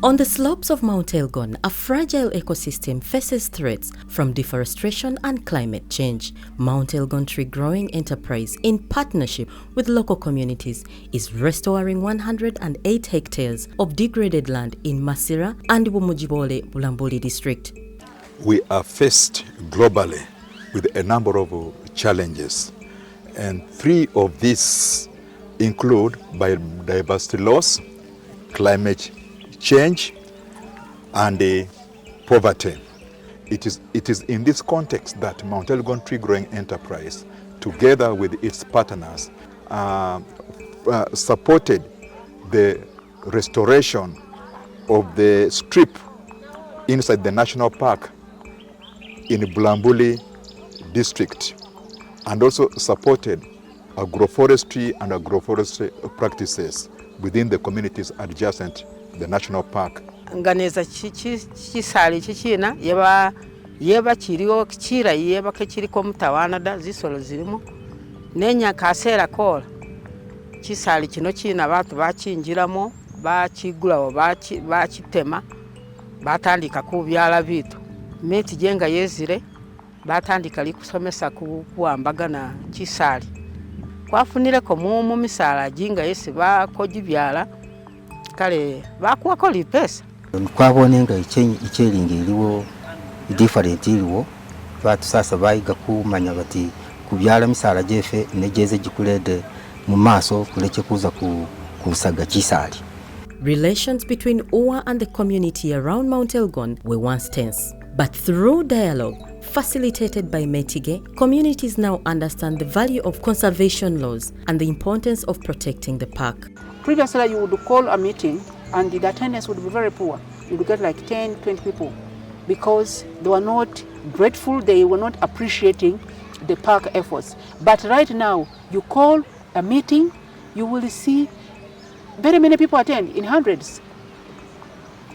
On the slopes of Mount Elgon, a fragile ecosystem faces threats from deforestation and climate change. Mount Elgon Tree Growing Enterprise, in partnership with local communities, is restoring 108 hectares of degraded land in Masiira and Bumugibole-Bulambuli district. We are faced globally with a number of challenges, and three of these include biodiversity loss, climate change, and poverty. It is in this context that Mount Elgon Tree Growing Enterprise, together with its partners, supported the restoration of the strip inside the national park in Bulambuli district, and also supported agroforestry and agroforestry practices within the communities adjacent to the national park. Nganeza kisali kikina yeba kiriwo kira yeba kiriko mutawana da zisolo zirimo nenya kasera kola kisali kino kina abantu bakinjiramo bakigulawo bakitema batandika kubyala bitu meti jenga yezire batandika likusomesa kuwambagana kisali kwafunire ko mu misala jinga yesi bakojibyala kale bakuwako lipesa kwabonenga ikyelingiriwo different iliwo batu sasa bayiga kumanya bati kubyala misala jefe negeze gikulede mu maso kuleke kuza kusaga kisali. Relations between UWA and the community around Mount Elgon were once tense, but through dialogue facilitated by Metige, communities now understand the value of conservation laws and the importance of protecting the park. Previously, you would call a meeting and the attendance would be very poor. You would get like 10, 20 people because they were not grateful, they were not appreciating the park efforts. But right now, you call a meeting, you will see very many people attend in hundreds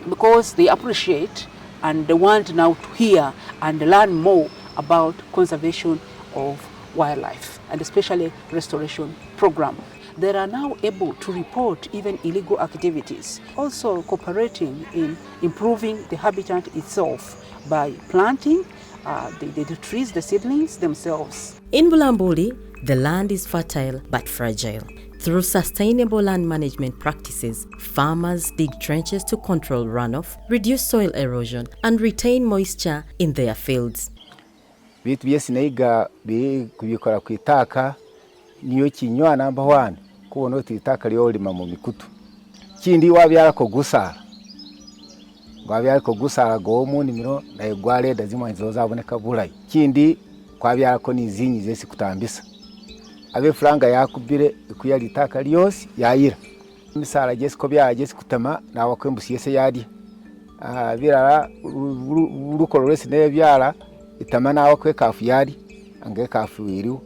because they appreciate and they want now to hear and learn more about conservation of wildlife and especially restoration program. They are now able to report even illegal activities, also cooperating in improving the habitat itself by planting the trees, the seedlings themselves. In Bulambuli, the land is fertile but fragile. Through sustainable land management practices, farmers dig trenches to control runoff, reduce soil erosion, and retain moisture in their fields. Bitu byesi naiga kubikora kwitaka niyo kinywa number 1 kubona uti itaka lyo lima mu mikutu kindi wabyara ko gusara go mu nimiro na gwale dazimwa nzozaboneka bulayi kindi kwabyara ko nizinyi zesi kutambisa abe franga yakubire kuyali itaka lyose yayira misala jesi ko byagesi kutama na wakwembusiye se yadi birara urukororese ne byara itama na wakwekafu yadi angekafu iriwo.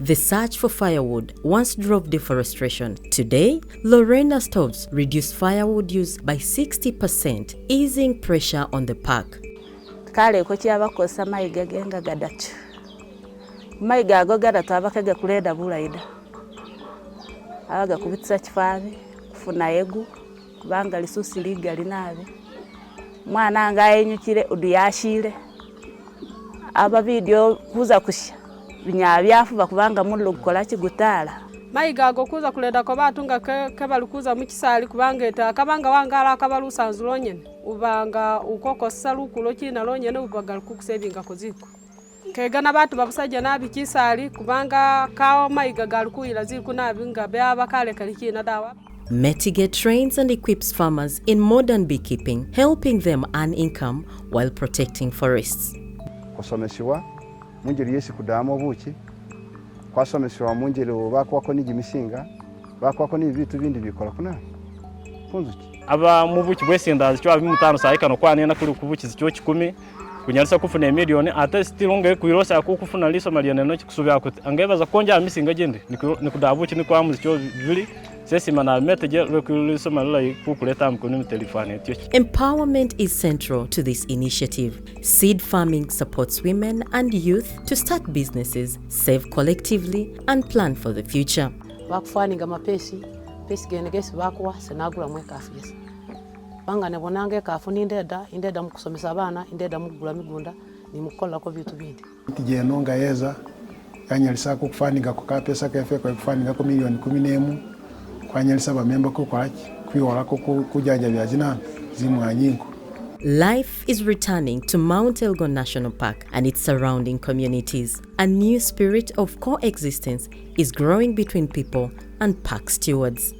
The search for firewood once drove deforestation. Today, Lorena stoves reduce firewood use by 60%, easing pressure on the park. Kale ko kyabakosa mayiga genga gadatu. Mayiga ago gadatu abakaga kuleda bulaida. Abaga kubitsa kifabi, kufuna yegu, kubanga lisusi liga linabe. Mwana anga yenyukire uduyashire. Aba video kuza kusha binyabyafu bakubanga mullo gukola kigutala mayiga ago kuza kuleda ko batunga kebalukuza mu kisali kubanga eta kabanga wangala akabalusanzu lonyene ubanga ukokosa lukulo kina lonyene ubagal kukusebinga koziko kegana batu babusajja nabi kisali kubanga kawo mayiga galukuira ziku nabinga byaba kale kalikina dawa. Metige trains and equips farmers in modern beekeeping, helping them earn income while protecting forests. Kwasomeshiwa munjeri yesi kudamo buki kwasomeshiwa munjeri bakwako n'igimisinga bakwako n'ibitu bindi bikora kuna kunzuki aba mu buki bwesindaza cyo abimutano sayikano kwane na kuri kubukiza cyo 10 kunyarisa kufuna miliyoni ate stilonge kuirosa yakufuna liso miliyoni no kikusubya kuti angebaza konja misinga gende nikudabuki ni kwa muzi cyo bili. Empowerment is central to this initiative. Seed farming supports women and youth to start businesses, save collectively, and plan for the future. Bakufaninga mapesi pesi gene gesi bakuwa senagula mwe kafu gesi banga ne bonange kafu indeda mu kusomesa abana indeda mu kugula migunda ni mukola ko vitu bindi tijeno ngayeza yanyalisa ko kufaninga ko kapesa kefe ko kufaninga ko milioni 11 kwanyalisa bamemba ko kwaki kwiwala ko kujaja byazina zimwanyinko. Life is returning to Mount Elgon National Park and its surrounding communities. A new spirit of coexistence is growing between people and park stewards.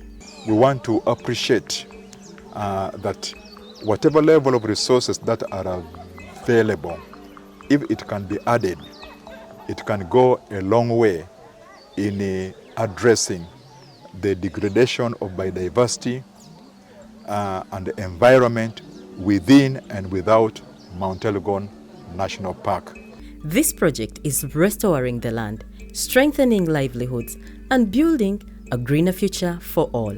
We want to appreciate that whatever level of resources that are available, if it can be added, it can go a long way in addressing the degradation of biodiversity and the environment within and without Mount Elgon National Park. This project is restoring the land, strengthening livelihoods, and building a greener future for all.